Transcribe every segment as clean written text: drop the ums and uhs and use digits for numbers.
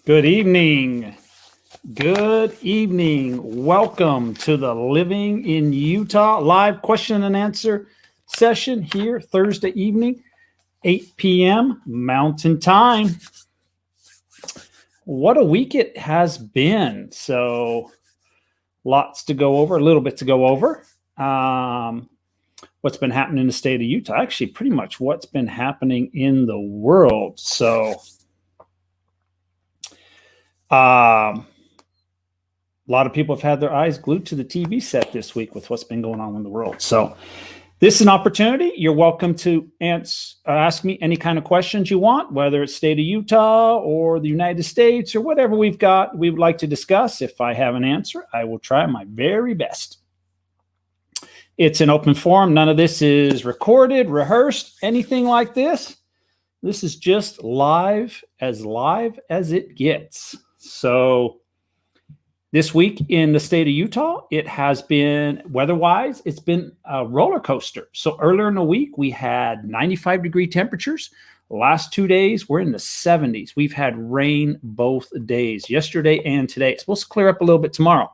Good evening. Good evening. Welcome to the Living in Utah live question and answer session here Thursday evening, 8 p.m. Mountain Time. What a week it has been. So lots to go over, a little bit to go over. What's been happening in the state of Utah, actually pretty much what's been happening in the world. So a lot of people have had their eyes glued to the TV set this week with what's been going on in the world. So this is an opportunity. You're welcome to ask me any kind of questions you want, whether it's state of Utah or the United States or whatever we would like to discuss. If I have an answer, I will try my very best. It's an open forum. None of this is recorded, rehearsed, anything like this. This is just live as it gets. So this week in the state of Utah, it has been weather-wise, it's been a roller coaster. So earlier in the week, we had 95-degree temperatures. The last 2 days, we're in the 70s. We've had rain both days, yesterday and today. It's supposed to clear up a little bit tomorrow,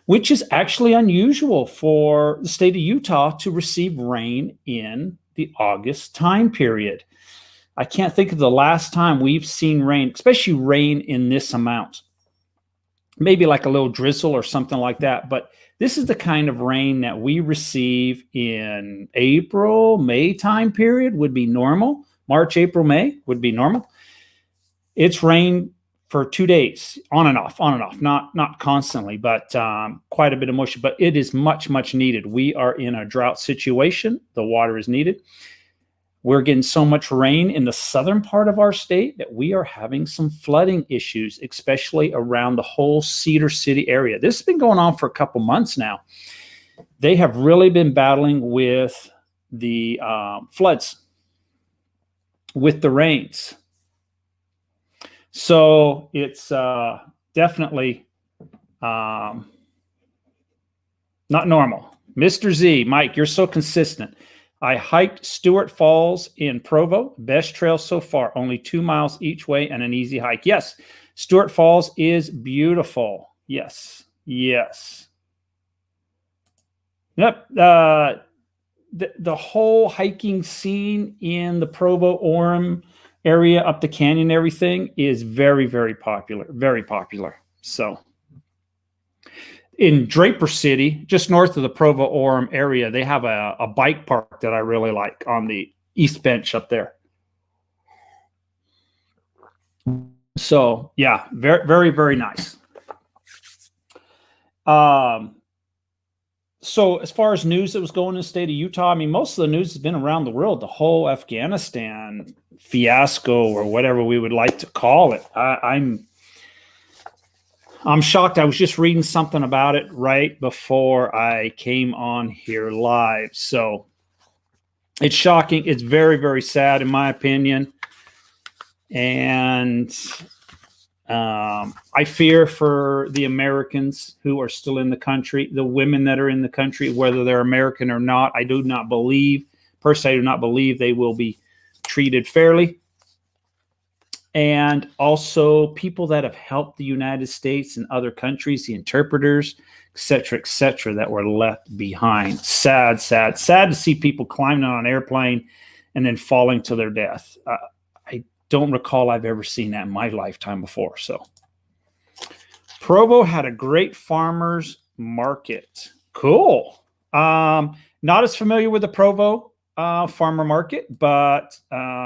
which is actually unusual for the state of Utah to receive rain in the August time period. I can't think of the last time we've seen rain, especially rain in this amount. Maybe like a little drizzle or something like that. But this is the kind of rain that we receive in April, May time period would be normal. March, April, May would be normal. It's rained for 2 days, on and off, not constantly, but quite a bit of moisture. But it is much, much needed. We are in a drought situation. The water is needed. We're getting so much rain in the southern part of our state that we are having some flooding issues, especially around the whole Cedar City area. This has been going on for a couple months now. They have really been battling with the floods, with the rains. So it's definitely not normal. Mr. Z, Mike, you're so consistent. I hiked Stewart Falls in Provo. Best trail so far. Only 2 miles each way and an easy hike. Yes, Stewart Falls is beautiful. Yes, yes. Yep. The whole hiking scene in the Provo-Orem area up the canyon and everything is very, very popular. Very popular. So in Draper City, just north of the Provo-Orem area, they have a bike park that I really like on the East Bench up there. So yeah, very, very, very nice. So as far as news that was going in the state of Utah, I mean, most of the news has been around the world. The whole Afghanistan fiasco, or whatever we would like to call it. I'm shocked. I was just reading something about it right before I came on here live. So it's shocking. It's very, very sad in my opinion. And I fear for the Americans who are still in the country, the women that are in the country, whether they're American or not. I do not believe they will be treated fairly. And also people that have helped the United States and other countries, the interpreters, et cetera, that were left behind. Sad to see people climbing on an airplane and then falling to their death. I don't recall I've ever seen that in my lifetime before. So Provo had a great farmers market. Cool. Not as familiar with the Provo farmer market, but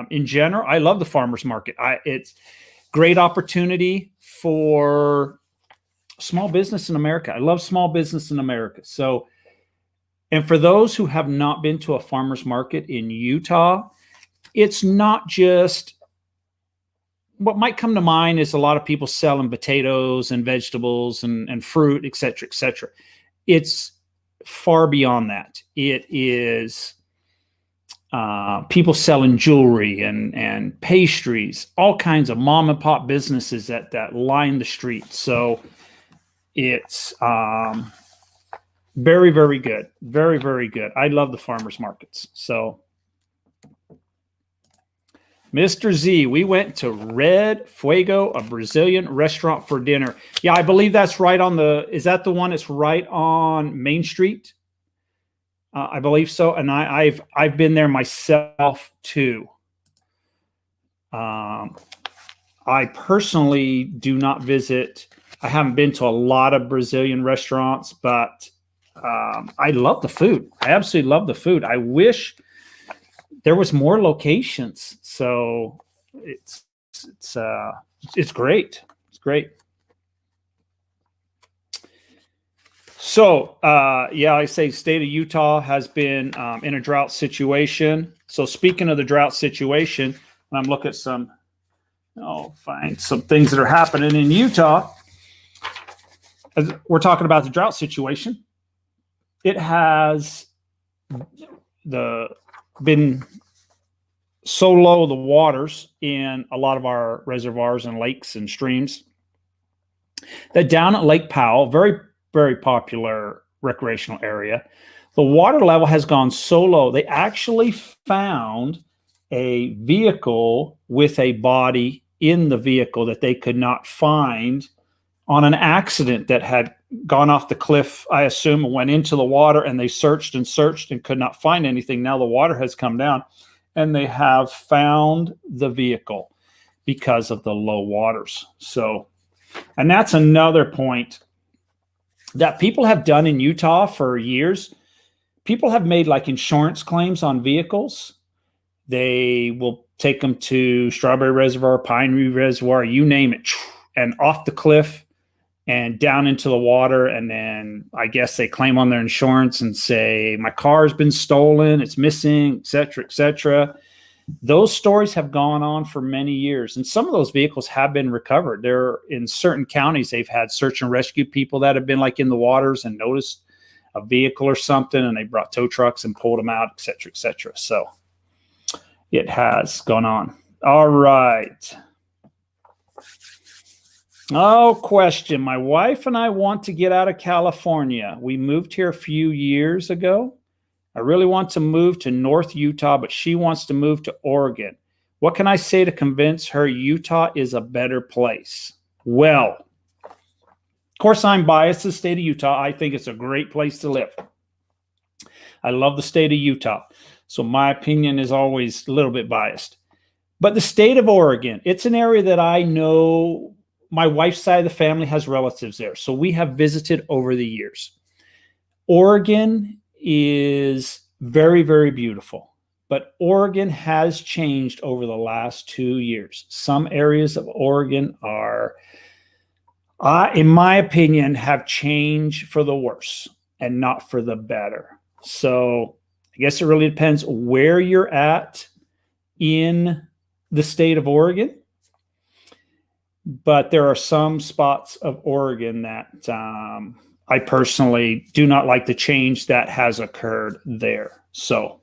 in general, I love the farmers market. It's great opportunity for small business in America. I love small business in America. So, and for those who have not been to a farmers market in Utah, it's not just what might come to mind is a lot of people selling potatoes and vegetables and fruit, et cetera. It's far beyond that. It is people selling jewelry and pastries, all kinds of mom and pop businesses that line the streets. So it's very, very good. Very, very good. I love the farmers markets. So Mr. Z, we went to Red Fuego, a Brazilian restaurant for dinner. Yeah, I believe that's right on is that the one that's right on Main Street? I believe so. And I've been there myself too. I personally do not visit. I haven't been to a lot of Brazilian restaurants, but I love the food. I absolutely love the food. I wish there was more locations. So it's great. It's great. So yeah, I say state of Utah has been in a drought situation. So speaking of the drought situation, I'm looking at some. Find some things that are happening in Utah. As we're talking about the drought situation, it has been so low, the waters in a lot of our reservoirs and lakes and streams, that down at Lake Powell, very, very popular recreational area, the water level has gone so low, they actually found a vehicle with a body in the vehicle that they could not find on an accident that had gone off the cliff, I assume, and went into the water, and they searched and searched and could not find anything. Now the water has come down and they have found the vehicle because of the low waters. So, and that's another point that people have done in Utah for years. People have made like insurance claims on vehicles. They will take them to Strawberry Reservoir, Pine Reservoir, you name it, and off the cliff and down into the water. And then I guess they claim on their insurance and say, my car has been stolen, it's missing, et cetera, et cetera. Those stories have gone on for many years. And some of those vehicles have been recovered. They're in certain counties, they've had search and rescue people that have been like in the waters and noticed a vehicle or something, and they brought tow trucks and pulled them out, et cetera, et cetera. So it has gone on. All right. Oh, question. My wife and I want to get out of California. We moved here a few years ago. I really want to move to North Utah, but she wants to move to Oregon. What can I say to convince her Utah is a better place? Well, of course, I'm biased to the state of Utah. I think it's a great place to live. I love the state of Utah. So my opinion is always a little bit biased. But the state of Oregon, it's an area that I know my wife's side of the family has relatives there. So we have visited over the years. Oregon is very, very beautiful. But Oregon has changed over the last 2 years. Some areas of Oregon are, in my opinion, have changed for the worse and not for the better. So I guess it really depends where you're at in the state of Oregon. But there are some spots of Oregon that I personally do not like the change that has occurred there. So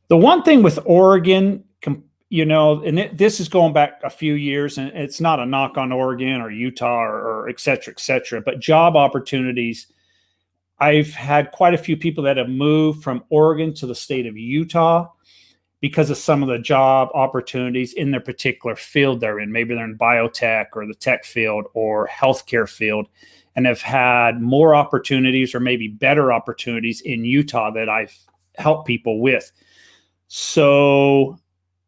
the one thing with Oregon, and this is going back a few years, and it's not a knock on Oregon or Utah or et cetera, but job opportunities. I've had quite a few people that have moved from Oregon to the state of Utah because of some of the job opportunities in their particular field they're in. Maybe they're in biotech or the tech field or healthcare field, and have had more opportunities or maybe better opportunities in Utah that I've helped people with. So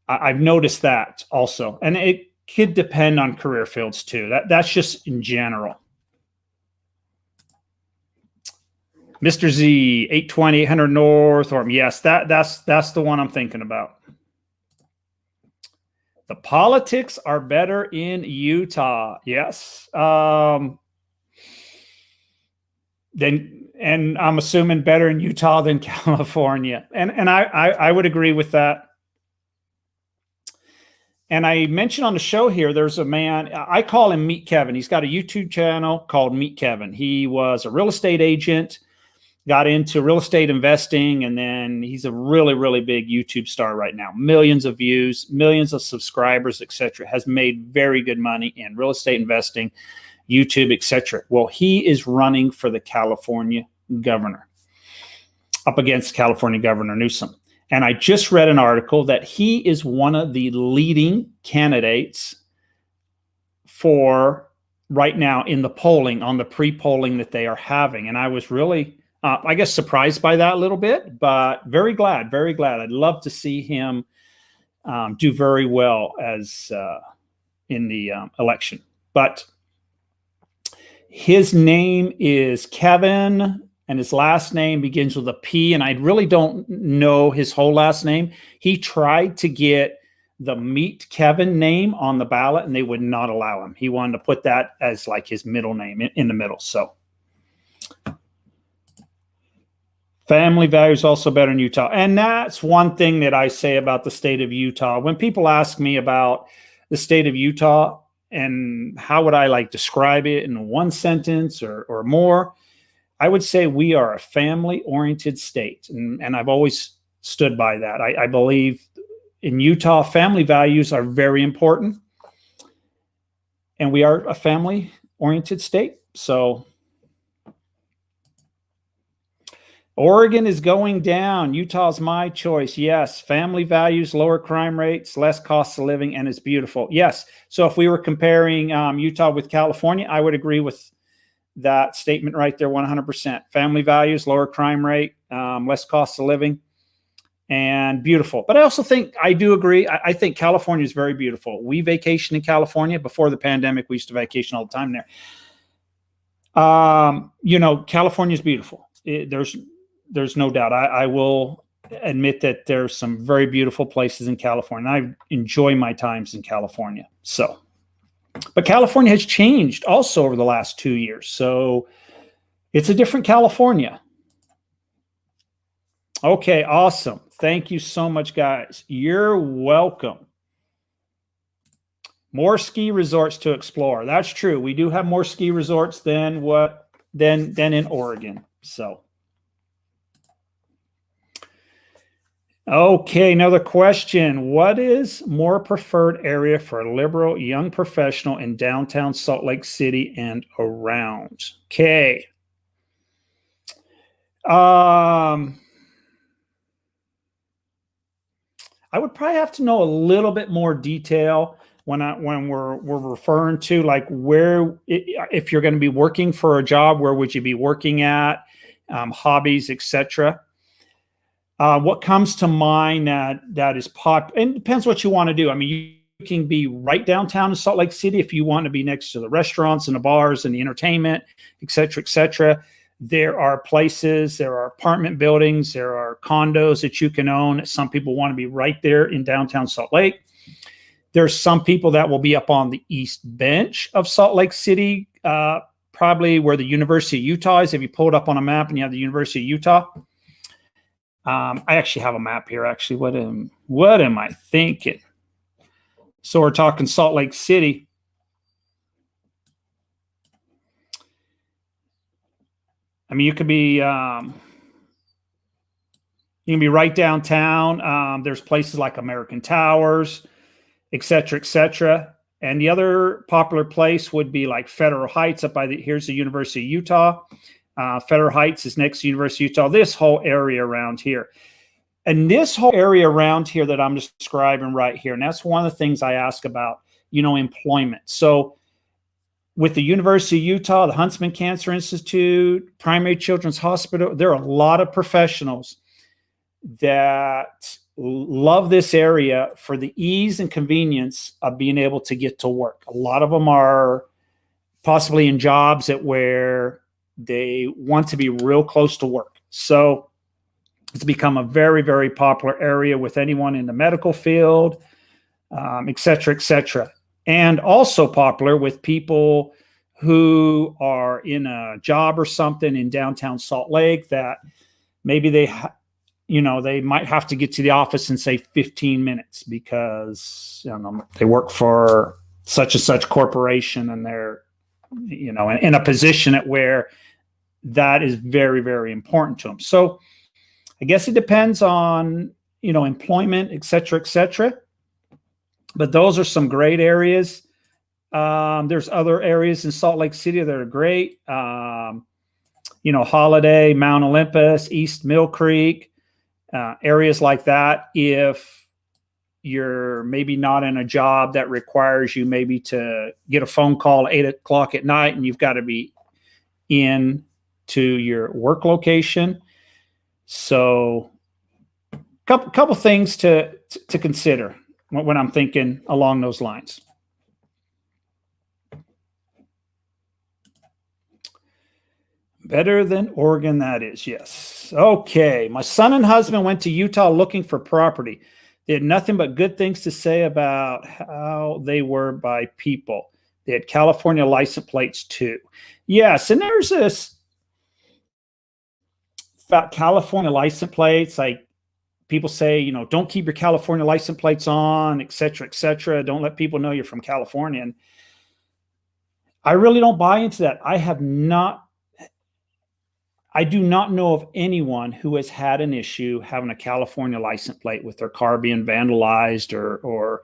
I've noticed that also. And it could depend on career fields too. That's just in general. Mr. Z, 820, 800 North Orm. Yes, that's the one I'm thinking about. The politics are better in Utah. Yes. And I'm assuming better in Utah than California. And I would agree with that. And I mentioned on the show here, there's a man, I call him Meet Kevin. He's got a YouTube channel called Meet Kevin. He was a real estate agent, got into real estate investing, and then he's a really, really big YouTube star right now. Millions of views, millions of subscribers, etc. Has made very good money in real estate investing, YouTube, etc. Well, he is running for the California governor, up against California Governor Newsom. And I just read an article that he is one of the leading candidates for right now in the polling, on the pre-polling that they are having. And I was really, I guess, surprised by that a little bit, but very glad, very glad. I'd love to see him do very well as in the election. But his name is Kevin, and his last name begins with a P, and I really don't know his whole last name. He tried to get the Meet Kevin name on the ballot, and they would not allow him. He wanted to put that as like his middle name in the middle. So family values also better in Utah. And that's one thing that I say about the state of Utah. When people ask me about the state of Utah and how would I like describe it in one sentence or more, I would say we are a family-oriented state. And I've always stood by that. I believe in Utah, family values are very important. And we are a family-oriented state. So Oregon is going down. Utah's my choice. Yes. Family values, lower crime rates, less cost of living, and it's beautiful. Yes. So if we were comparing Utah with California, I would agree with that statement right there 100%. Family values, lower crime rate, less cost of living, and beautiful. But I also think, I do agree, I think California is very beautiful. We vacation in California. Before the pandemic, we used to vacation all the time there. California is beautiful. There's no doubt. I will admit that there's some very beautiful places in California. I enjoy my times in California. So, but California has changed also over the last 2 years. So it's a different California. Okay, awesome. Thank you so much, guys. You're welcome. More ski resorts to explore. That's true. We do have more ski resorts than in Oregon. So. Okay, another question. What is more preferred area for a liberal young professional in downtown Salt Lake City and around? Okay. I would probably have to know a little bit more detail when we're referring to like where, if you're going to be working for a job, where would you be working at, hobbies, etc. What comes to mind that is pop, and it depends what you want to do. I mean, you can be right downtown in Salt Lake City if you want to be next to the restaurants and the bars and the entertainment, et cetera, et cetera. There are places, there are apartment buildings, there are condos that you can own. Some people want to be right there in downtown Salt Lake. There's some people that will be up on the east bench of Salt Lake City, probably where the University of Utah is. If you pull it up on a map and you have the University of Utah. I actually have a map here. Actually, what am I thinking? So we're talking Salt Lake City. I mean, you can be right downtown. There's places like American Towers, et cetera, et cetera. And the other popular place would be like Federal Heights up by here's the University of Utah. Federal Heights is next to University of Utah, this whole area around here. And this whole area around here that I'm describing right here, and that's one of the things I ask about, employment. So with the University of Utah, the Huntsman Cancer Institute, Primary Children's Hospital, there are a lot of professionals that love this area for the ease and convenience of being able to get to work. A lot of them are possibly in jobs where they want to be real close to work. So it's become a very, very popular area with anyone in the medical field, et cetera, et cetera. And also popular with people who are in a job or something in downtown Salt Lake that maybe they might have to get to the office in, say, 15 minutes because they work for such and such corporation and they're, in a position at where that is very, very important to them. So I guess it depends on, employment, et cetera, et cetera. But those are some great areas. There's other areas in Salt Lake City that are great. Holiday, Mount Olympus, East Mill Creek, areas like that, if you're maybe not in a job that requires you maybe to get a phone call at 8 o'clock at night and you've got to be in to your work location. So couple things to consider when I'm thinking along those lines. Better than Oregon, that is, yes. Okay, my son and husband went to Utah looking for property. They had nothing but good things to say about how they were by people. They had California license plates too. Yes, and there's this about California license plates, like people say, you know, don't keep your California license plates on, et cetera, et cetera. Don't let people know you're from California. And I really don't buy into that. I do not know of anyone who has had an issue having a California license plate with their car being vandalized or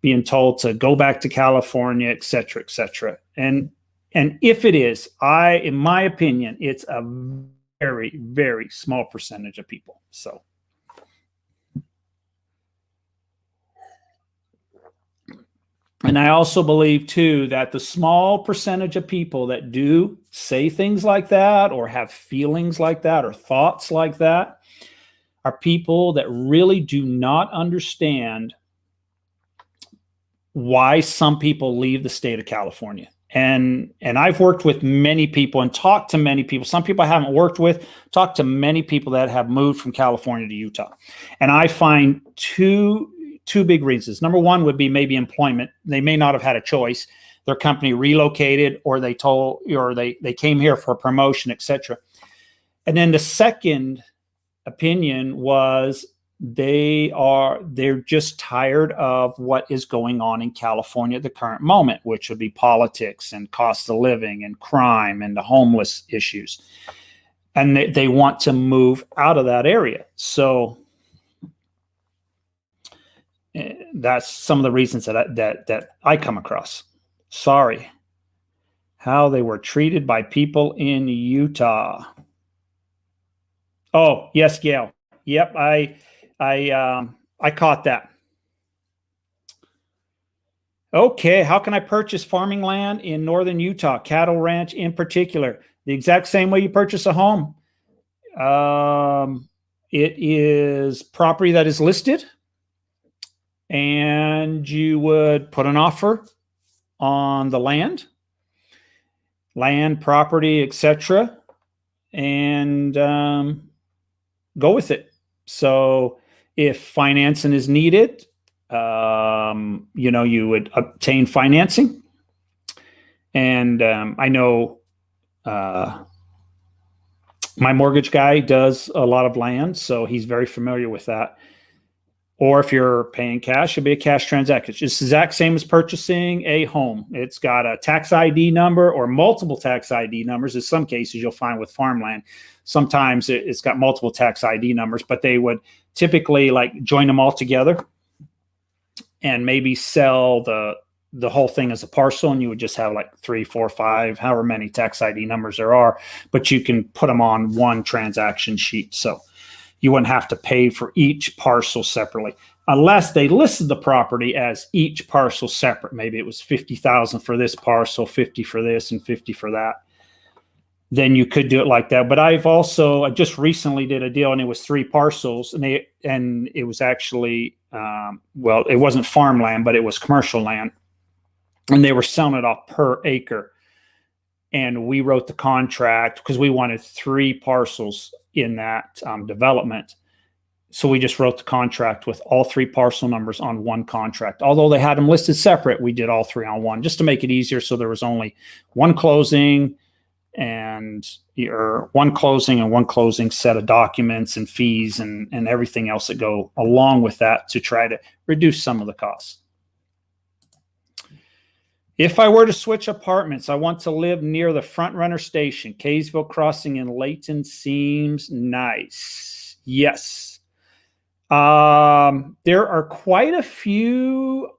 being told to go back to California, et cetera, et cetera. And if it is, in my opinion, it's a very, very small percentage of people. So. And I also believe, too, that the small percentage of people that do say things like that or have feelings like that or thoughts like that are people that really do not understand why some people leave the state of California. And I've worked with many people and talked to many people. Some people I haven't worked with, talked to many people that have moved from California to Utah. And I find two big reasons. Number one would be maybe employment. They may not have had a choice. Their company relocated, or they came here for a promotion, et cetera. And then the second opinion was they're just tired of what is going on in California at the current moment, which would be politics and cost of living and crime and the homeless issues. And they want to move out of that area. So that's some of the reasons that I come across. Sorry. How they were treated by people in Utah. Oh, yes, Gail. Yep, I caught that. Okay, how can I purchase farming land in northern Utah, cattle ranch in particular? The exact same way you purchase a home. It is property that is listed, and you would put an offer on the land, property, etc., and go with it. So if financing is needed, you would obtain financing. And I know my mortgage guy does a lot of land, so he's very familiar with that. Or if you're paying cash, it'd be a cash transaction. It's just the exact same as purchasing a home. It's got a tax ID number or multiple tax ID numbers. In some cases, you'll find with farmland, sometimes it's got multiple tax ID numbers, but they would typically like join them all together and maybe sell the whole thing as a parcel, and you would just have like 3, 4, 5, however many tax ID numbers there are, but you can put them on one transaction sheet. So you wouldn't have to pay for each parcel separately unless they listed the property as each parcel separate. Maybe it was $50,000 for this parcel, 50 for this, and 50 for that. Then you could do it like that. But I just recently did a deal, and it was 3 parcels, and it was actually it wasn't farmland, but it was commercial land, and they were selling it off per acre. And we wrote the contract because we wanted 3 parcels in that development. So we just wrote the contract with all 3 parcel numbers on one contract. Although they had them listed separate, we did all 3 on one just to make it easier. So there was only one closing and one closing set of documents and fees and everything else that go along with that to try to reduce some of the costs. If I were to switch apartments, I want to live near the front runner station. Kaysville Crossing in Layton seems nice. Yes. There are quite a few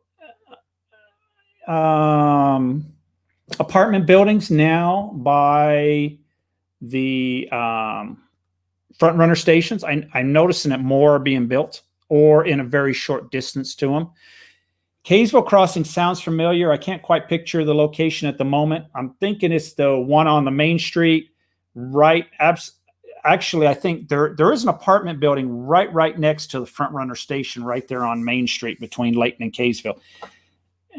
apartment buildings now by the front runner stations. I'm noticing that more are being built or in a very short distance to them. Kaysville Crossing sounds familiar. I can't quite picture the location at the moment. I'm thinking it's the one on the main street, right? Actually, I think there is an apartment building right next to the front runner station, right there on Main Street between Layton and Kaysville.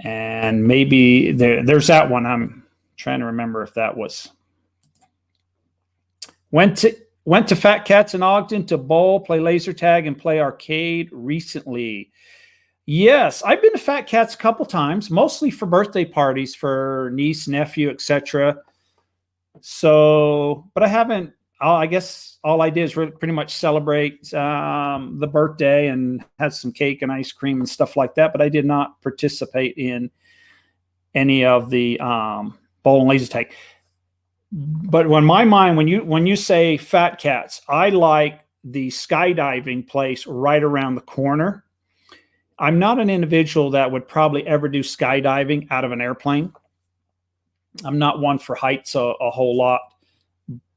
And maybe there's that one. I'm trying to remember if that was. Went to Fat Cats in Ogden to bowl, play laser tag, and play arcade recently. Yes, I've been to Fat Cats a couple times, mostly for birthday parties for niece, nephew, etc. So, but I haven't. I guess all I did is pretty much celebrate the birthday and had some cake and ice cream and stuff like that. But I did not participate in any of the bowl and laser tag. But when my mind, when you say Fat Cats, I like the skydiving place right around the corner. I'm not an individual that would probably ever do skydiving out of an airplane. I'm not one for heights a whole lot,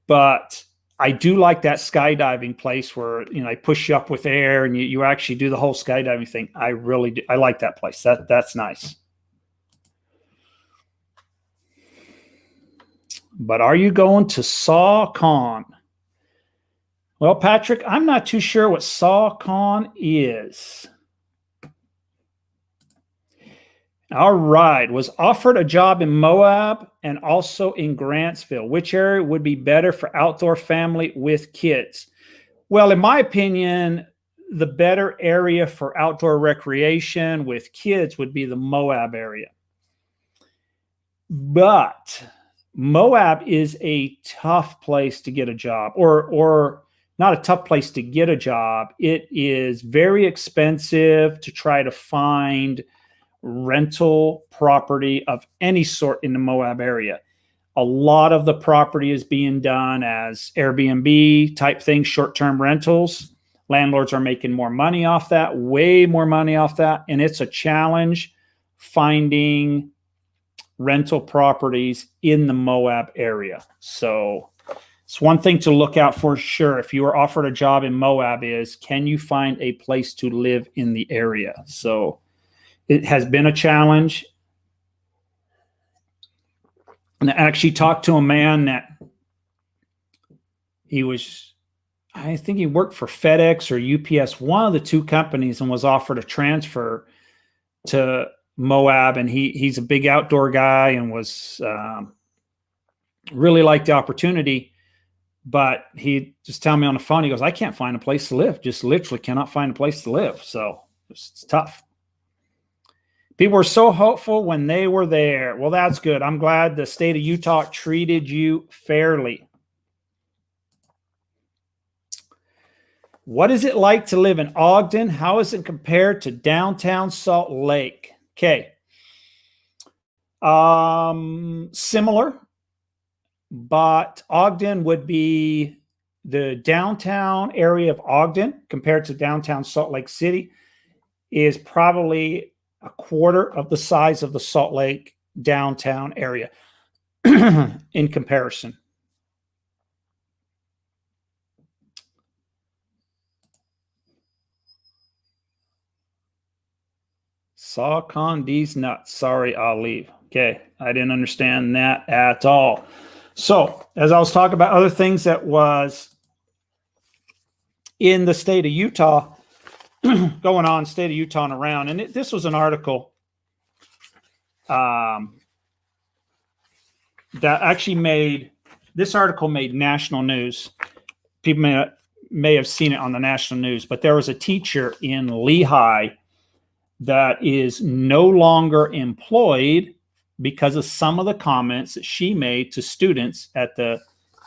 but I do like that skydiving place where, they push you up with air and you actually do the whole skydiving thing. I really do. I like that place. That's nice. But are you going to SawCon? Well, Patrick, I'm not too sure what SawCon is. All right. Was offered a job in Moab and also in Grantsville. Which area would be better for outdoor family with kids? Well, in my opinion, the better area for outdoor recreation with kids would be the Moab area. But Moab is a tough place to get a job, or not a tough place to get a job. It is very expensive to try to find rental property of any sort in the Moab area. A lot of the property is being done as Airbnb type things, short-term rentals. Landlords are making more money off that, way more money off that. And it's a challenge finding rental properties in the Moab area. So it's one thing to look out for sure. If you are offered a job in Moab is, can you find a place to live in the area? So it has been a challenge. And I actually talked to a man that I think he worked for FedEx or UPS, one of the two companies, and was offered a transfer to Moab. And he's a big outdoor guy and was really liked the opportunity. But he just told me on the phone, he goes, I can't find a place to live. Just literally cannot find a place to live. So it's tough. People were so hopeful when they were there. Well, that's good. I'm glad the state of Utah treated you fairly. What is it like to live in Ogden? How is it compared to downtown Salt Lake? Okay. Similar, but Ogden would be the downtown area of Ogden compared to downtown Salt Lake City is probably a quarter of the size of the Salt Lake downtown area in comparison. SawCon these nuts. Sorry, I'll leave. Okay, I didn't understand that at all. So, as I was talking about other things that was in the state of Utah, going on state of Utah and around. And this was an article that actually this article made national news. People may have seen it on the national news, but there was a teacher in Lehigh that is no longer employed because of some of the comments that she made to students at the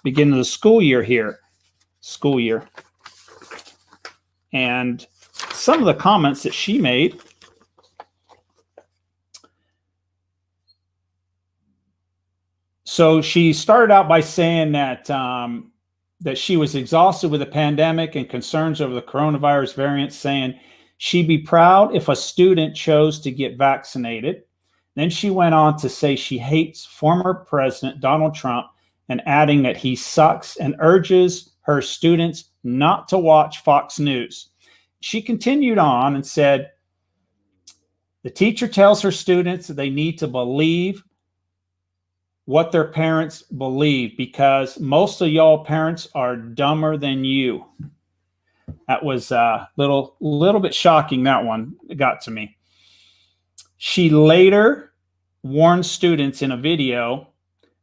beginning of the school year. And some of the comments that she made so she started out by saying that that she was exhausted with the pandemic and concerns over the coronavirus variant, saying she'd be proud if a student chose to get vaccinated. Then she went on to say she hates former President Donald Trump and adding that he sucks and urges her students not to watch Fox News. She continued on and said, the teacher tells her students that they need to believe what their parents believe because most of y'all parents are dumber than you. That was a little bit shocking, that one. It got to me. She later warned students in a video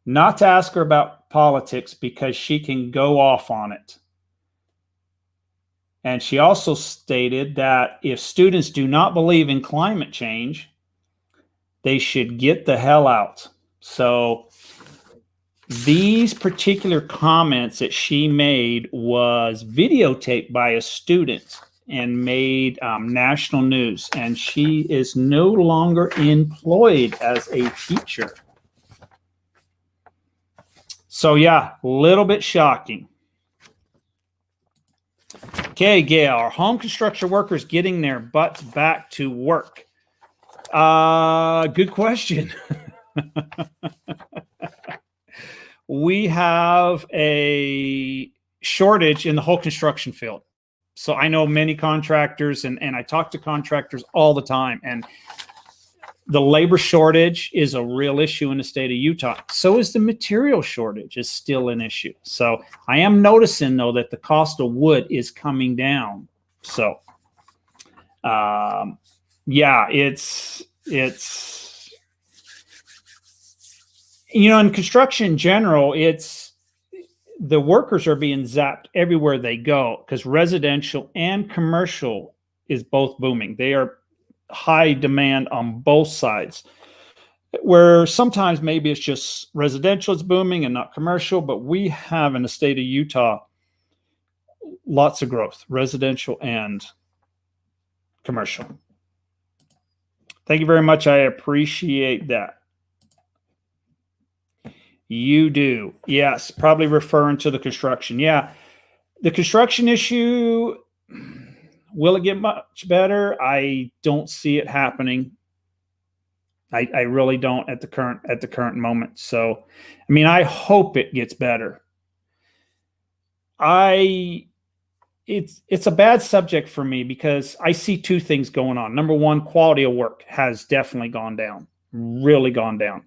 not to ask her about politics because she can go off on it. And she also stated that if students do not believe in climate change, they should get the hell out. So these particular comments that she made was videotaped by a student and made national news. And she is no longer employed as a teacher. So yeah, a little bit shocking. Okay, Gail, are home construction workers getting their butts back to work? Good question. We have a shortage in the whole construction field. So I know many contractors and I talk to contractors all the time, and the labor shortage is a real issue in the state of Utah. So is the material shortage is still an issue. So I am noticing though that the cost of wood is coming down. So yeah, it's in construction in general, it's the workers are being zapped everywhere they go because residential and commercial is both booming. They are high demand on both sides, where sometimes maybe it's just residential is booming and not commercial, but we have in the state of Utah lots of growth, residential and commercial. Thank you very much. I appreciate that. You do. Yes, probably referring to the construction. Yeah, the construction issue, will it get much better? I don't see it happening. I really don't at the current moment. So, I mean, I hope it gets better. It's a bad subject for me because I see two things going on. Number one, quality of work has definitely gone down, really gone down.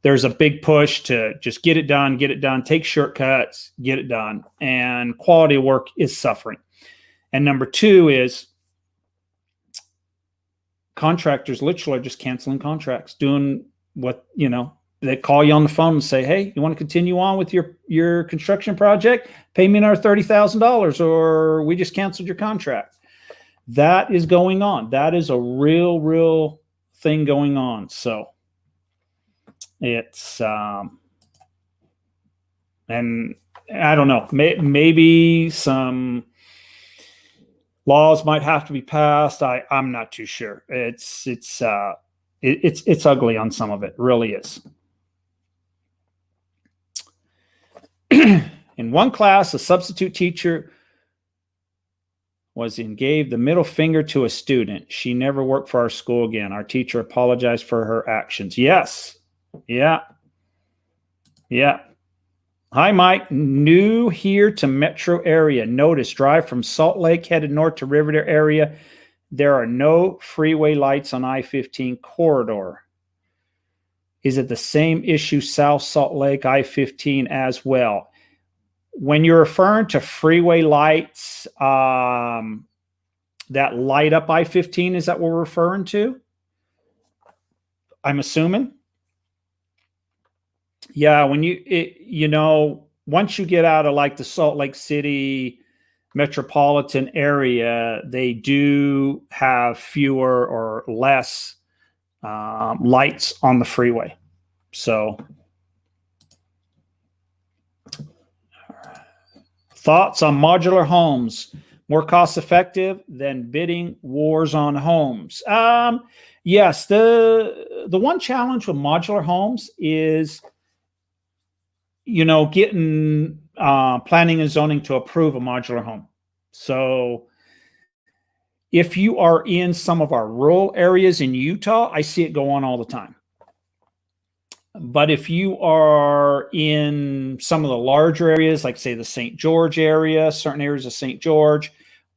There's a big push to just get it done, take shortcuts, get it done. And quality of work is suffering. And number two is contractors literally are just canceling contracts, doing what, they call you on the phone and say, hey, you want to continue on with your construction project? Pay me another $30,000 or we just canceled your contract. That is going on. That is a real thing going on. So it's, and I don't know, maybe some laws might have to be passed. I'm not too sure. It's ugly on some of it. Really is. In one class, a substitute teacher gave the middle finger to a student. She never worked for our school again. Our teacher apologized for her actions. Yes. Yeah. Hi, Mike. New here to metro area. Notice drive from Salt Lake headed north to Riverdale area. There are no freeway lights on I-15 corridor. Is it the same issue South Salt Lake I-15 as well? When you're referring to freeway lights, that light up I-15, is that what we're referring to? I'm assuming. Yeah, when once you get out of like the Salt Lake City metropolitan area, they do have fewer or less lights on the freeway. So, thoughts on modular homes? More cost effective than bidding wars on homes? Yes, the one challenge with modular homes is getting planning and zoning to approve a modular home. So if you are in some of our rural areas in Utah, I see it go on all the time. But if you are in some of the larger areas, like say the St. George area, certain areas of St. George,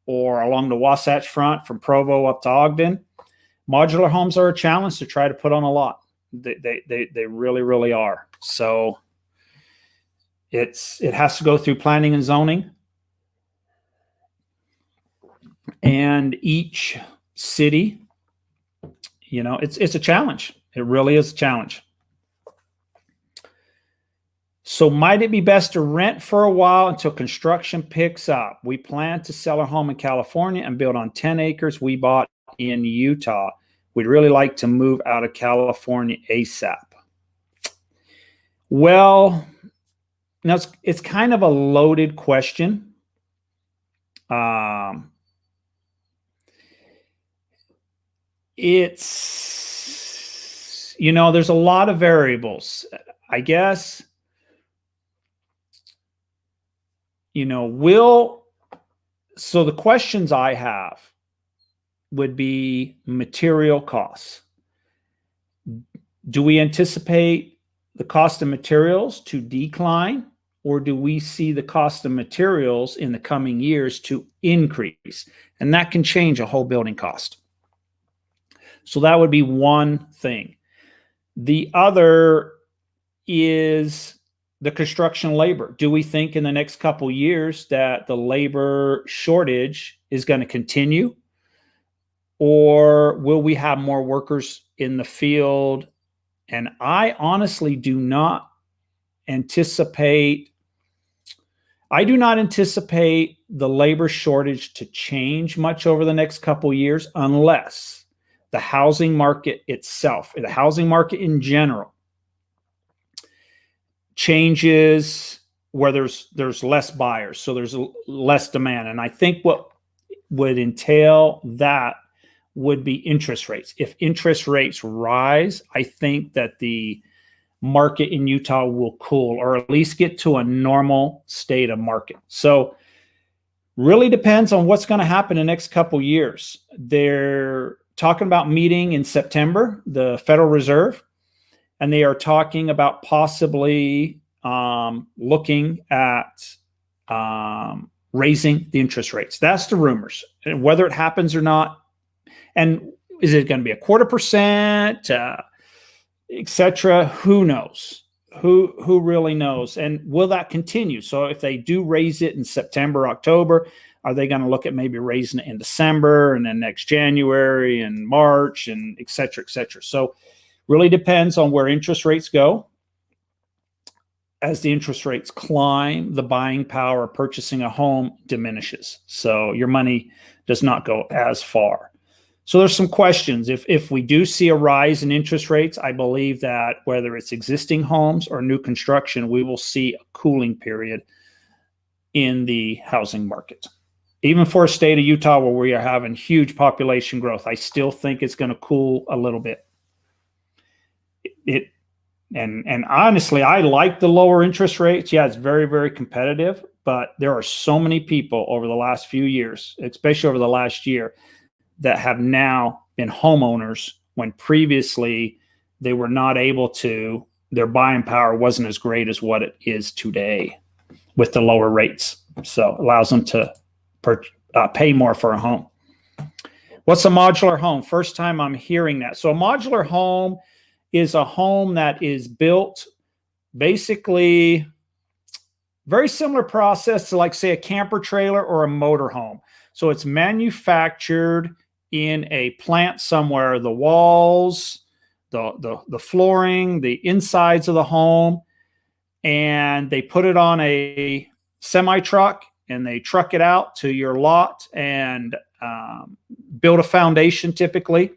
or along the Wasatch Front from Provo up to Ogden, modular homes are a challenge to try to put on a lot. They really, really are. So it has to go through planning and zoning. And each city, it's a challenge. It really is a challenge. So might it be best to rent for a while until construction picks up? We plan to sell our home in California and build on 10 acres we bought in Utah. We'd really like to move out of California ASAP. Well, now it's kind of a loaded question. It's, there's a lot of variables. I guess, so the questions I have would be material costs. Do we anticipate the cost of materials to decline, or do we see the cost of materials in the coming years to increase? And that can change a whole building cost. So that would be one thing. The other is the construction labor. Do we think in the next couple years that the labor shortage is going to continue? Or will we have more workers in the field? And I honestly do not anticipate the labor shortage to change much over the next couple years, unless the housing market itself, the housing market in general, changes where there's less buyers, so there's less demand. And I think what would entail that would be interest rates. If interest rates rise, I think that the market in Utah will cool, or at least get to a normal state of market. So really depends on what's going to happen in the next couple years. They're talking about meeting in September, the Federal Reserve, and they are talking about possibly looking at raising the interest rates. That's the rumors. And whether it happens or not, and is it going to be 0.25%, etc.? Who knows? Who really knows? And will that continue? So if they do raise it in September, October, are they going to look at maybe raising it in December and then next January and March and et cetera, et cetera? So really depends on where interest rates go. As the interest rates climb, the buying power of purchasing a home diminishes. So your money does not go as far. So there's some questions. If we do see a rise in interest rates, I believe that whether it's existing homes or new construction, we will see a cooling period in the housing market. Even for a state of Utah where we are having huge population growth, I still think it's going to cool a little bit. And honestly, I like the lower interest rates. Yeah, it's very, very competitive, but there are so many people over the last few years, especially over the last year, that have now been homeowners when previously they were not able to, their buying power wasn't as great as what it is today with the lower rates. So it allows them to pay more for a home. What's a modular home? First time I'm hearing that. So a modular home is a home that is built basically very similar process to, like, say, a camper trailer or a motor home. So it's manufactured in a plant somewhere, the walls, the flooring, the insides of the home, and they put it on a semi truck and they truck it out to your lot and build a foundation, typically,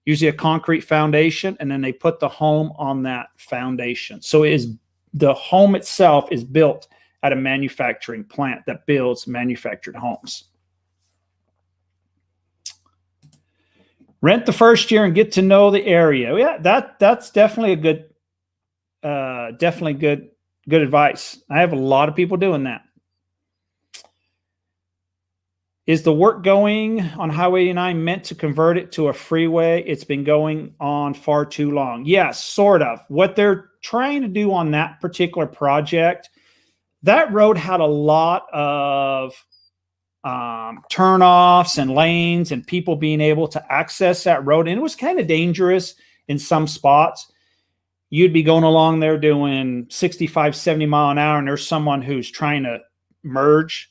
usually a concrete foundation, and then they put the home on that foundation. So the home itself is built at a manufacturing plant that builds manufactured homes. Rent the first year and get to know the area. Yeah, that's definitely a good, good advice. I have a lot of people doing that. Is the work going on Highway 89 meant to convert it to a freeway? It's been going on far too long. Yes, sort of. What they're trying to do on that particular project, that road had a lot of turnoffs and lanes and people being able to access that road. And it was kind of dangerous in some spots. You'd be going along there doing 65, 70 mile an hour, and there's someone who's trying to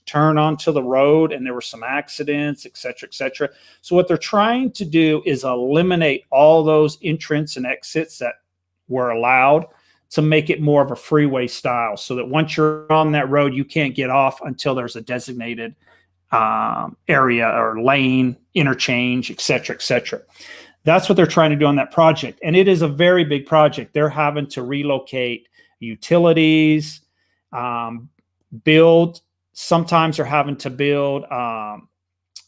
turn onto the road, and there were some accidents, et cetera, et cetera. So what they're trying to do is eliminate all those entrance and exits that were allowed to make it more of a freeway style, so that once you're on that road, you can't get off until there's a designated area or lane, interchange, et cetera, et cetera. That's what they're trying to do on that project. And it is a very big project. They're having to relocate utilities, sometimes they're having to build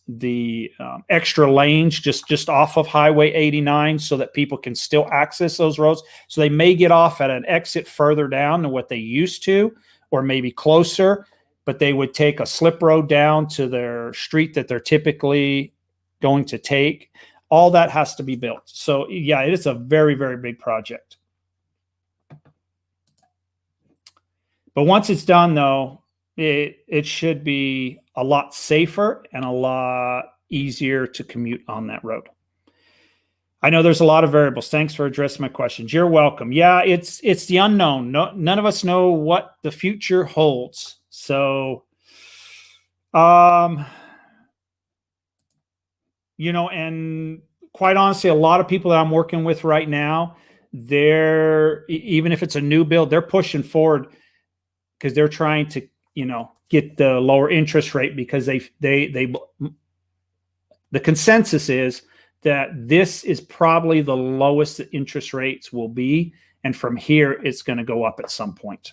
the extra lanes just off of Highway 89 so that people can still access those roads. So they may get off at an exit further down than what they used to, or maybe closer, but they would take a slip road down to their street that they're typically going to take. All that has to be built. So yeah, it is a very, very big project. But once it's done, though, it should be a lot safer and a lot easier to commute on that road. I know there's a lot of variables. Thanks for addressing my questions. You're welcome. Yeah, it's the unknown. None of us know what the future holds. So, and quite honestly, a lot of people that I'm working with right now, even if it's a new build, they're pushing forward because they're trying to, get the lower interest rate, because the consensus is that this is probably the lowest that interest rates will be. And from here, it's going to go up at some point.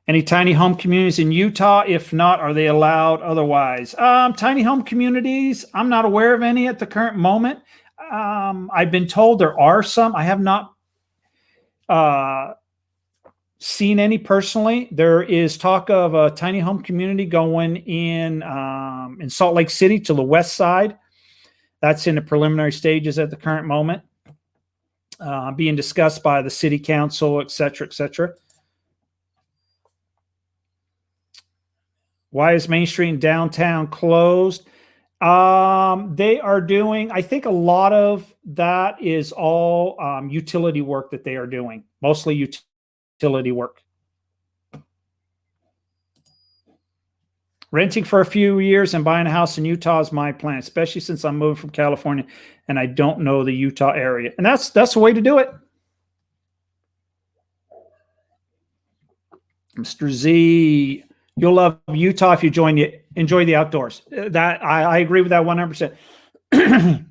Any tiny home communities in Utah? If not, are they allowed otherwise? Tiny home communities, I'm not aware of any at the current moment. I've been told there are some. I have not seen any personally. There is talk of a tiny home community going in Salt Lake City to the west side. That's in the preliminary stages at the current moment, being discussed by the city council, et cetera, et cetera. Why is Main Street in downtown closed? They are doing, I think a lot of that is all utility work that they are doing, mostly utility work. Renting for a few years and buying a house in Utah is my plan, especially since I'm moving from California and I don't know the Utah area. And that's the way to do it. Mr. Z, you'll love Utah if you enjoy the outdoors. That I agree with that 100%.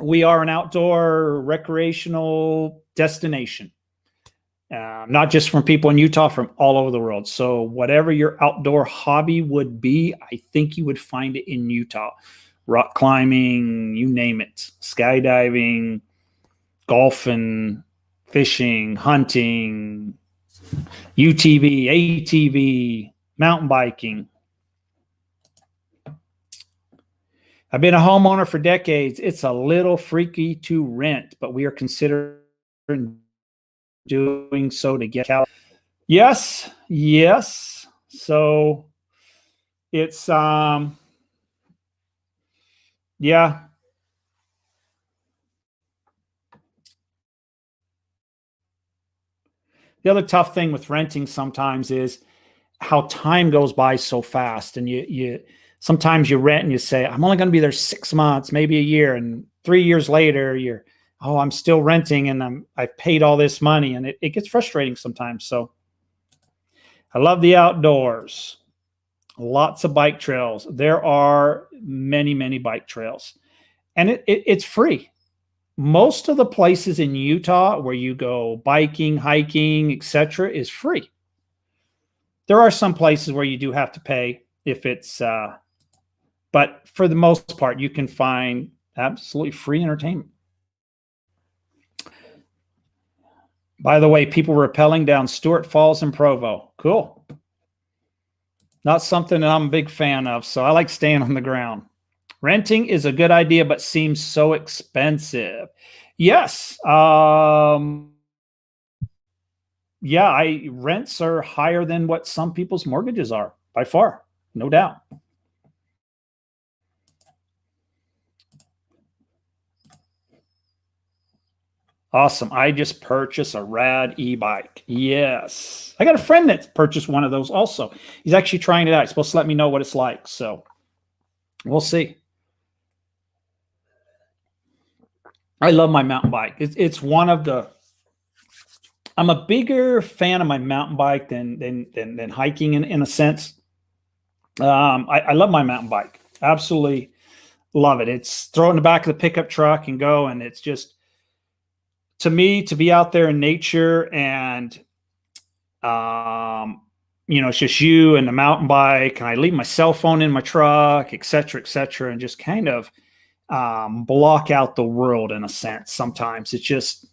We are an outdoor recreational destination, not just from people in Utah, from all over the world. So whatever your outdoor hobby would be, I think you would find it in Utah. Rock climbing, you name it. Skydiving, golfing, fishing, hunting, UTV, ATV, mountain biking. I've been a homeowner for decades. It's a little freaky to rent, but we are considering doing so to get out. Yes. So it's yeah. The other tough thing with renting sometimes is how time goes by so fast, and you sometimes you rent and you say, I'm only going to be there 6 months, maybe a year, and 3 years later I'm still renting and I've paid all this money, and it gets frustrating sometimes. So I love the outdoors. Lots of bike trails. There are many, many bike trails, and it's free. Most of the places in Utah where you go biking, hiking, etc., is free. There are some places where you do have to pay if it's, but for the most part, you can find absolutely free entertainment. By the way, people were rappelling down Stewart Falls and Provo. Cool. Not something that I'm a big fan of. So I like staying on the ground. Renting is a good idea, but seems so expensive. Yes. Yeah, rents are higher than what some people's mortgages are by far, no doubt. Awesome. I just purchased a rad e-bike. Yes. I got a friend that purchased one of those also. He's actually trying it out. He's supposed to let me know what it's like. So we'll see. I love my mountain bike. It's one of the, I'm a bigger fan of my mountain bike than hiking in a sense. I love my mountain bike. Absolutely love it. It's throw it in the back of the pickup truck and go. And it's just, to me, to be out there in nature and, it's just you and the mountain bike, and I leave my cell phone in my truck, et cetera, and just kind of block out the world in a sense. Sometimes it's just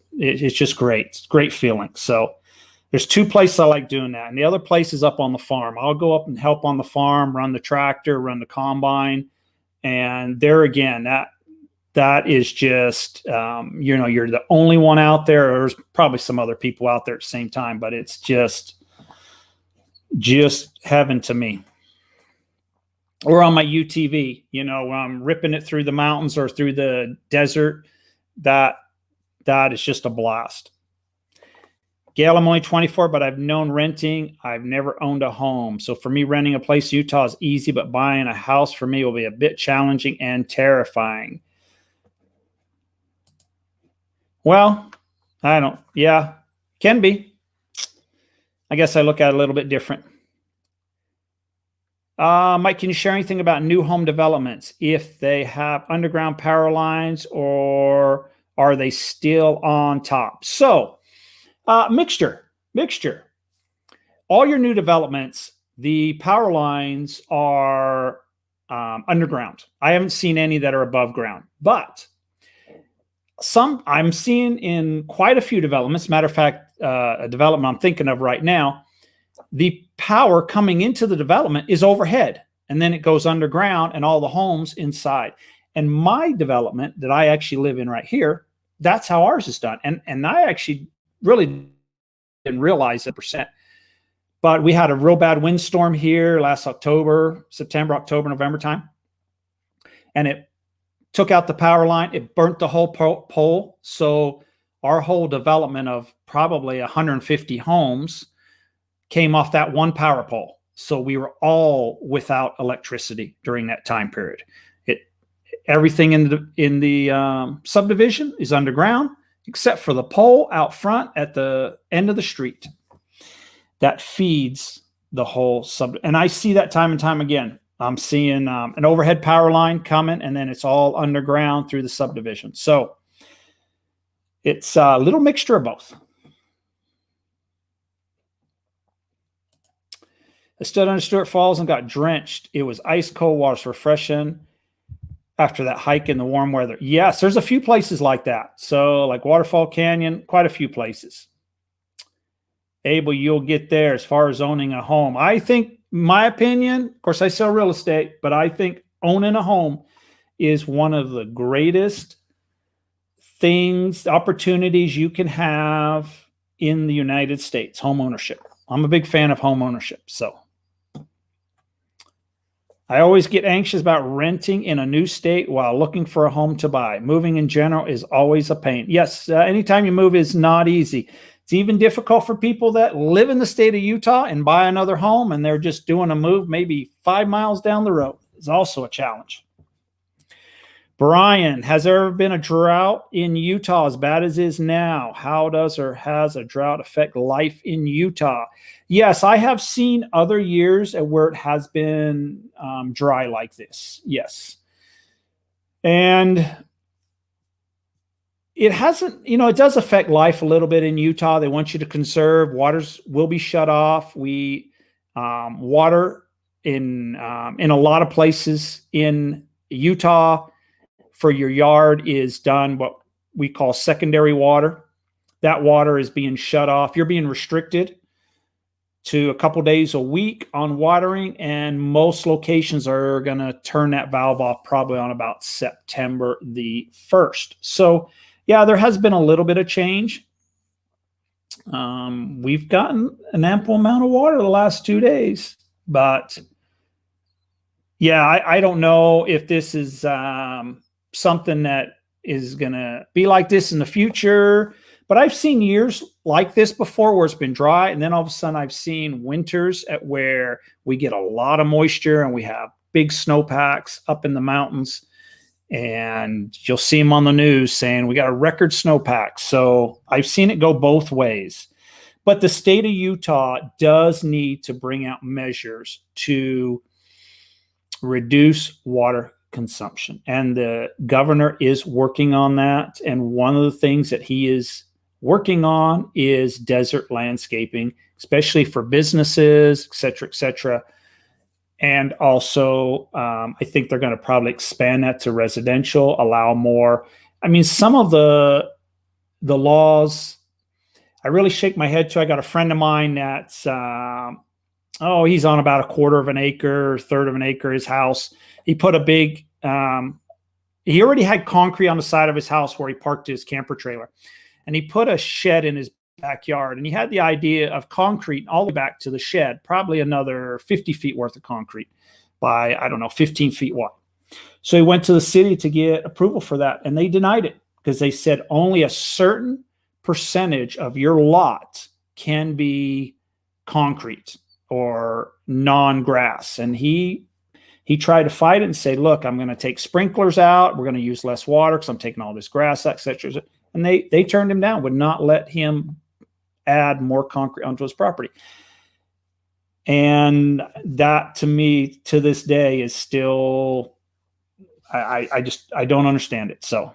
great. It's a great feeling. So there's two places I like doing that. And the other place is up on the farm. I'll go up and help on the farm, run the tractor, run the combine. And there again, that is just, you're the only one out there. There's probably some other people out there at the same time, but it's just heaven to me. Or on my UTV, when I'm ripping it through the mountains or through the desert, that is just a blast. Gail, I'm only 24, but I've known renting. I've never owned a home. So for me, renting a place in Utah is easy, but buying a house for me will be a bit challenging and terrifying. Well, can be. I guess I look at it a little bit different. Mike, can you share anything about new home developments? If they have underground power lines, or are they still on top? So, mixture. All your new developments, the power lines are underground. I haven't seen any that are above ground, but some I'm seeing in quite a few developments. Matter of fact, a development I'm thinking of right now, the power coming into the development is overhead, and then it goes underground and all the homes inside. And my development that I actually live in right here, that's how ours is done. And I actually really didn't realize it %. But we had a real bad windstorm here last September, October, November time. And it took out the power line. It burnt the whole pole. So our whole development of probably 150 homes came off that one power pole. So we were all without electricity during that time period. Everything in the subdivision is underground, except for the pole out front at the end of the street that feeds the whole sub. And I see that time and time again. I'm seeing an overhead power line coming, and then it's all underground through the subdivision. So it's a little mixture of both. I stood under Stewart Falls and got drenched. It was ice cold water. It's refreshing after that hike in the warm weather. Yes, there's a few places like that. So like Waterfall Canyon, quite a few places. Abel, you'll get there. As far as owning a home, I think, my opinion, of course I sell real estate, but I think owning a home is one of the greatest opportunities you can have in the United States, home ownership. I'm a big fan of home ownership. So I always get anxious about renting in a new state while looking for a home to buy. Moving in general is always a pain. Yes, anytime you move is not easy. It's even difficult for people that live in the state of Utah and buy another home, and they're just doing a move maybe 5 miles down the road. It's also a challenge. Brian, has there ever been a drought in Utah as bad as is now? How does or has a drought affect life in Utah? Yes, I have seen other years where it has been dry like this. Yes. And it hasn't, it does affect life a little bit in Utah. They want you to conserve. Waters will be shut off. Water in a lot of places in Utah for your yard is done what we call secondary water. That water is being shut off. You're being restricted to a couple days a week on watering, and most locations are going to turn that valve off probably on about September the 1st. So yeah, there has been a little bit of change. We've gotten an ample amount of water the last 2 days, but yeah, I don't know if this is something that is going to be like this in the future. But I've seen years like this before where it's been dry, and then all of a sudden I've seen winters at where we get a lot of moisture and we have big snowpacks up in the mountains, and you'll see them on the news saying we got a record snowpack. So I've seen it go both ways. But the state of Utah does need to bring out measures to reduce water consumption, and the governor is working on that. And one of the things that he is working on is desert landscaping, especially for businesses, et cetera, et cetera. And also, I think they're going to probably expand that to residential, allow more. I mean, some of the laws, I really shake my head to. I got a friend of mine that's, he's on about a quarter of an acre, third of an acre, his house. He put a big, he already had concrete on the side of his house where he parked his camper trailer. And he put a shed in his backyard, and he had the idea of concrete all the way back to the shed, probably another 50 feet worth of concrete by, 15 feet wide. So he went to the city to get approval for that, and they denied it because they said only a certain percentage of your lot can be concrete or non-grass. And he tried to fight it and say, look, I'm going to take sprinklers out. We're going to use less water because I'm taking all this grass out, et cetera. And they turned him down, would not let him add more concrete onto his property. And that, to me, to this day, is still, I don't understand it. So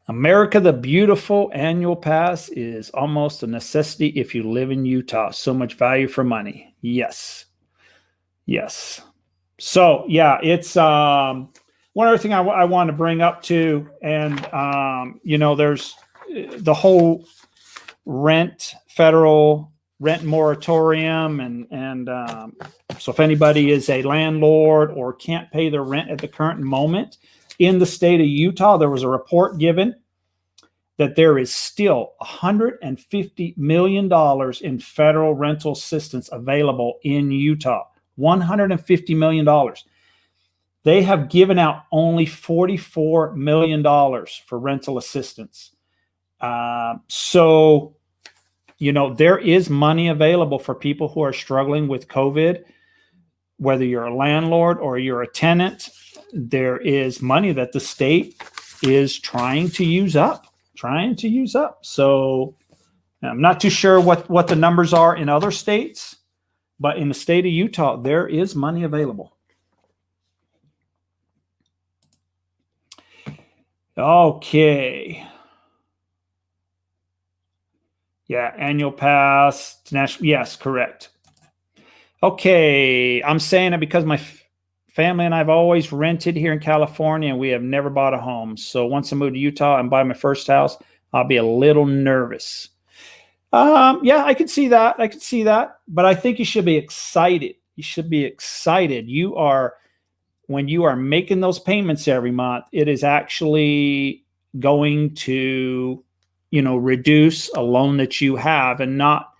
America the Beautiful annual pass is almost a necessity if you live in Utah. So much value for money. Yes. So yeah, it's one other thing I want to bring up too. And there's the whole federal rent moratorium, and so if anybody is a landlord or can't pay their rent at the current moment in the state of Utah, there was a report given that there is still $150 million in federal rental assistance available in Utah. $150 million. They have given out only $44 million for rental assistance. So, there is money available for people who are struggling with COVID. Whether you're a landlord or you're a tenant, there is money that the state is trying to use up. So I'm not too sure what the numbers are in other states, but in the state of Utah, there is money available. Okay. Yeah, annual pass to national. Yes, correct. Okay, I'm saying it because my family and I've always rented here in California, and we have never bought a home. So once I move to Utah and buy my first house, I'll be a little nervous. Yeah, I could see that. But I think you should be excited. When you are making those payments every month, it is actually going to, reduce a loan that you have and not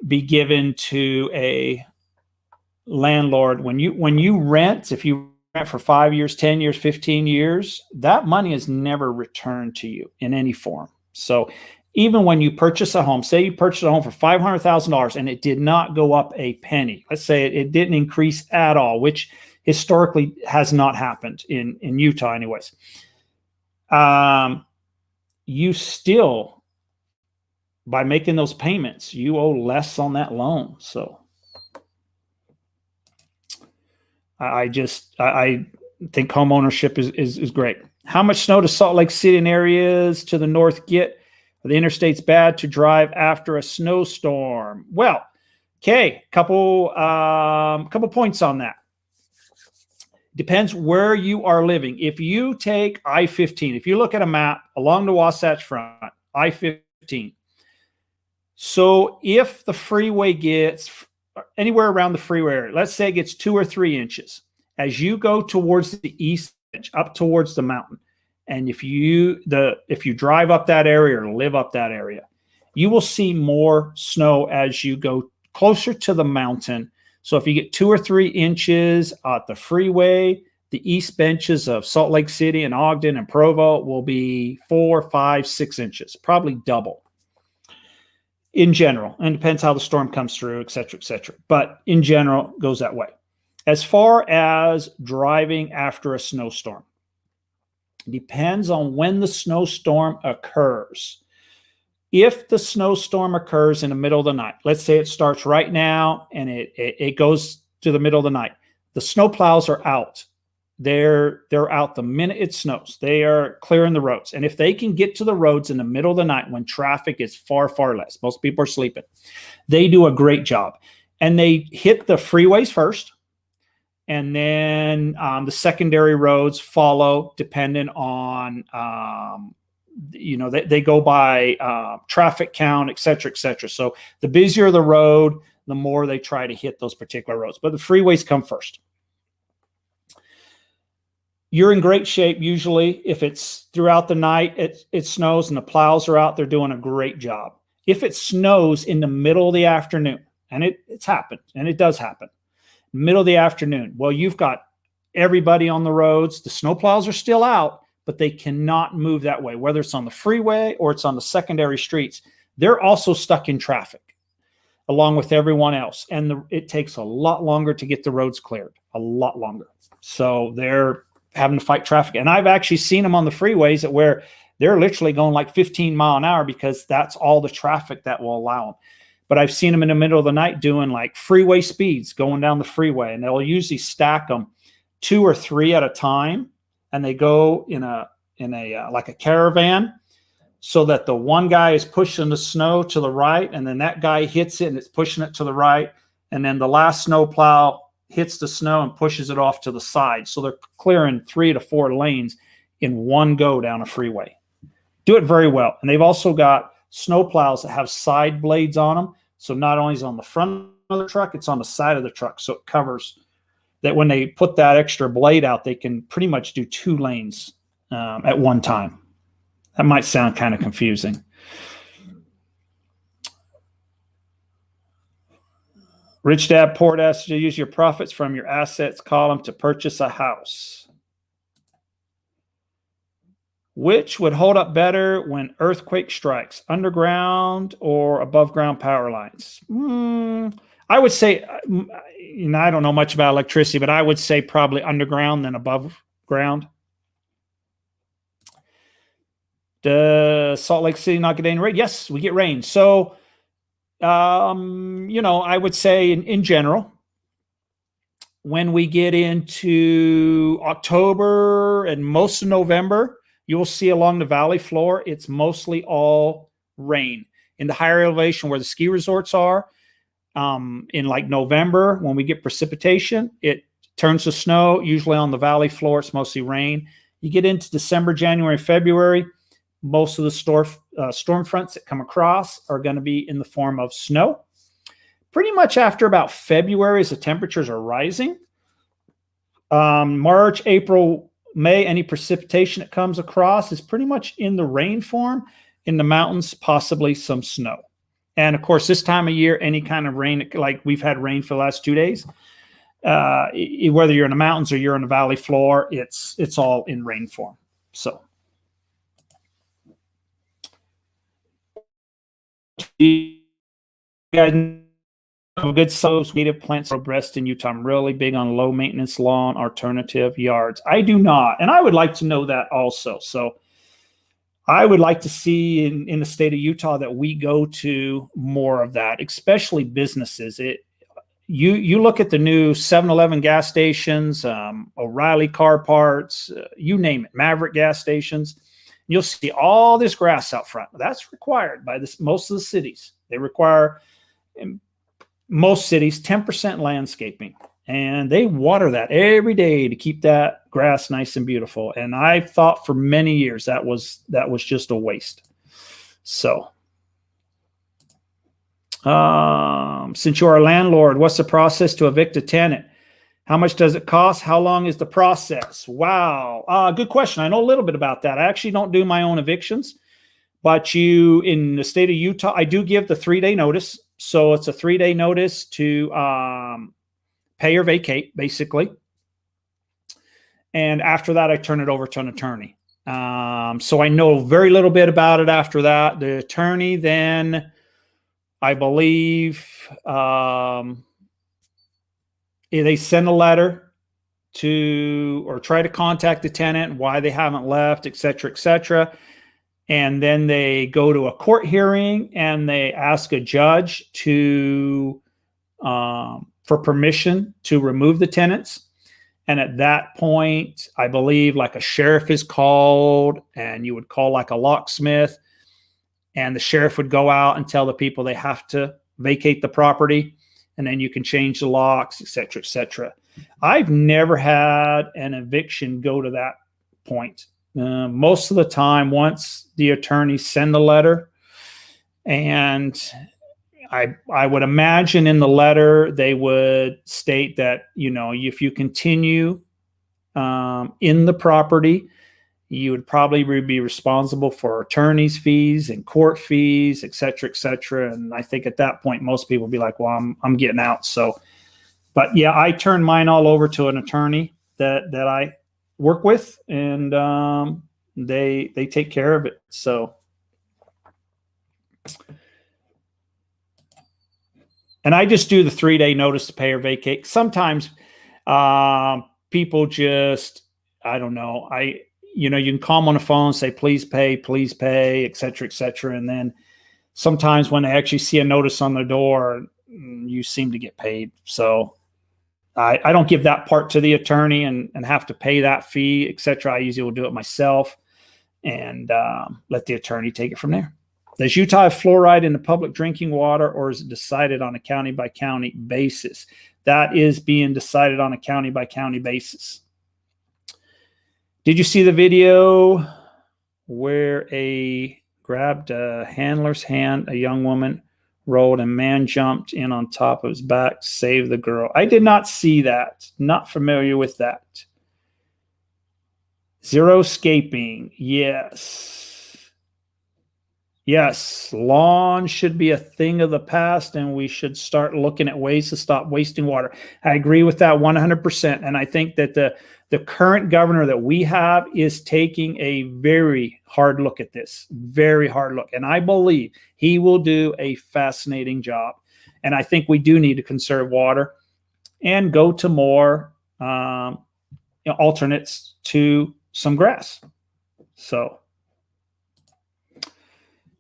be given to a landlord. When you rent, if you rent for 5 years, 10 years, 15 years, that money is never returned to you in any form. So even when you purchase a home, say you purchased a home for $500,000 and it did not go up a penny, let's say it didn't increase at all, which historically has not happened in Utah anyways. You still, by making those payments, you owe less on that loan. So I think home ownership is great. How much snow does Salt Lake City and areas to the north get? The interstate's bad to drive after a snowstorm. Well, okay, couple points on that. Depends where you are living. If you take I-15, if you look at a map along the Wasatch Front, I-15 15. So if the freeway gets anywhere around the freeway area, let's say it gets 2 or 3 inches, as you go towards the east edge, up towards the mountain, and if you drive up that area or live up that area, you will see more snow as you go closer to the mountain. So if you get 2 or 3 inches at the freeway, the east benches of Salt Lake City and Ogden and Provo will be 4, 5, 6 inches, probably double in general. And it depends how the storm comes through, et cetera, et cetera. But in general, it goes that way. As far as driving after a snowstorm, depends on when the snowstorm occurs. If the snowstorm occurs in the middle of the night, let's say it starts right now and it goes to the middle of the night, the snow plows are out. They're out the minute it snows. They are clearing the roads. And if they can get to the roads in the middle of the night when traffic is far, far less, most people are sleeping, they do a great job. And they hit the freeways first. And then the secondary roads follow, depending on, they go by traffic count, et cetera, et cetera. So the busier the road, the more they try to hit those particular roads. But the freeways come first. You're in great shape usually. If it's throughout the night, it snows and the plows are out, they're doing a great job. If it snows in the middle of the afternoon, and it's happened, and it does happen, middle of the afternoon, well, you've got everybody on the roads. The snow plows are still out, but they cannot move that way, whether it's on the freeway or it's on the secondary streets. They're also stuck in traffic along with everyone else. And it takes a lot longer to get the roads cleared, a lot longer. So they're having to fight traffic. And I've actually seen them on the freeways where they're literally going like 15 miles an hour because that's all the traffic that will allow them. But I've seen them in the middle of the night doing like freeway speeds going down the freeway, and they'll usually stack them 2 or 3 at a time. And they go in a like a caravan, so that the one guy is pushing the snow to the right, and then that guy hits it and it's pushing it to the right. And then the last snow plow hits the snow and pushes it off to the side. So they're clearing 3 to 4 lanes in one go down a freeway. Do it very well. And they've also got snow plows that have side blades on them. So not only is it on the front of the truck, it's on the side of the truck. So it covers that. When they put that extra blade out, they can pretty much do 2 lanes at one time. That might sound kind of confusing. Rich Dad Poor Dad asks you to use your profits from your assets column to purchase a house. Which would hold up better when earthquake strikes, underground or above ground power lines? I would say, I don't know much about electricity, but I would say probably underground than above ground. Does Salt Lake City not get any rain? Yes, we get rain. So, I would say in general, when we get into October and most of November, you will see along the valley floor, it's mostly all rain. In the higher elevation where the ski resorts are, in like November, when we get precipitation, it turns to snow. Usually on the valley floor, it's mostly rain. You get into December, January, February, most of the storm fronts that come across are going to be in the form of snow. Pretty much after about February, as the temperatures are rising, March, April, May, any precipitation that comes across is pretty much in the rain form. In the mountains, possibly some snow. And of course, this time of year, any kind of rain, like we've had rain for the last 2 days, whether you're in the mountains or you're in the valley floor, it's all in rain form. So you guys know good native plants are best in Utah. I'm really big on low maintenance lawn alternative yards. I do not, and I would like to know that also. So I would like to see in the state of Utah that we go to more of that, especially businesses. You look at the new 7-Eleven gas stations, O'Reilly car parts, you name it, Maverick gas stations. You'll see all this grass out front. That's required by most of the cities. They require, in most cities, 10% landscaping. And they water that every day to keep that grass nice and beautiful. And I thought for many years that was just a waste. So Since you are a landlord, what's the process to evict a tenant? How much does it cost? How long is the process? Wow. Good question. I know a little bit about that. I actually don't do my own evictions, but in the state of Utah, I do give the 3-day notice. So it's a 3-day notice to pay or vacate, basically. And after that, I turn it over to an attorney. So I know very little bit about it after that. The attorney then, I believe, they send a letter to, or try to contact the tenant, why they haven't left, et cetera, et cetera. And then they go to a court hearing and they ask a judge to, for permission to remove the tenants. And at that point, I believe like a sheriff is called, and you would call like a locksmith, and the sheriff would go out and tell the people they have to vacate the property, and then you can change the locks, et cetera, et cetera. I've never had an eviction go to that point. Most of the time, once the attorneys send the letter, and I would imagine in the letter they would state that, if you continue in the property, you would probably be responsible for attorney's fees and court fees, et cetera, et cetera. And I think at that point, most people would be like, well, I'm getting out. So, but yeah, I turn mine all over to an attorney that I work with, and they take care of it. So, and I just do the 3-day notice to pay or vacate. Sometimes people just, I don't know. You can call them on the phone and say, please pay, et cetera, et cetera. And then sometimes when they actually see a notice on the door, you seem to get paid. So I don't give that part to the attorney and have to pay that fee, et cetera. I usually will do it myself and let the attorney take it from there. Does Utah have fluoride in the public drinking water, or is it decided on a county by county basis? That is being decided on a county by county basis. Did you see the video where grabbed a handler's hand, a young woman rolled, and man jumped in on top of his back to save the girl? I did not see that. Not familiar with that. Zero escaping. Yes. Yes, lawn should be a thing of the past, and we should start looking at ways to stop wasting water. I agree with that 100%. And I think that the current governor that we have is taking a very hard look at this, very hard look. And I believe he will do a fascinating job. And I think we do need to conserve water and go to more alternates to some grass. So,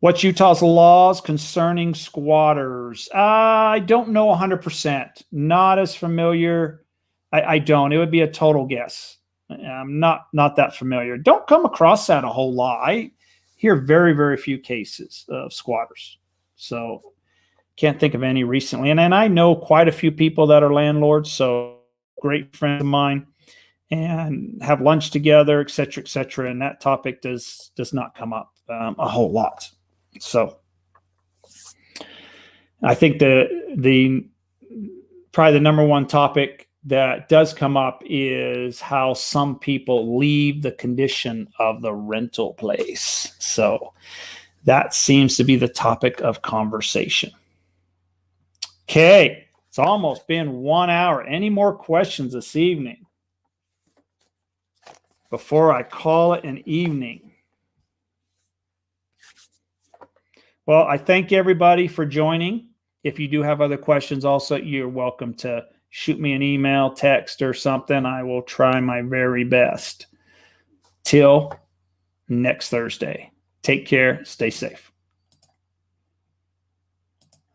what's Utah's laws concerning squatters? I don't know 100%. Not as familiar. I don't. It would be a total guess. I'm not that familiar. Don't come across that a whole lot. I hear very, very few cases of squatters. So can't think of any recently. And I know quite a few people that are landlords. So great friends of mine, and have lunch together, et cetera, et cetera. And that topic does not come up a whole lot. So I think the probably the number one topic that does come up is how some people leave the condition of the rental place. So that seems to be the topic of conversation. Okay, it's almost been 1 hour. Any more questions this evening before I call it an evening? Well, I thank everybody for joining. If you do have other questions also, you're welcome to shoot me an email, text, or something. I will try my very best. Till next Thursday. Take care. Stay safe.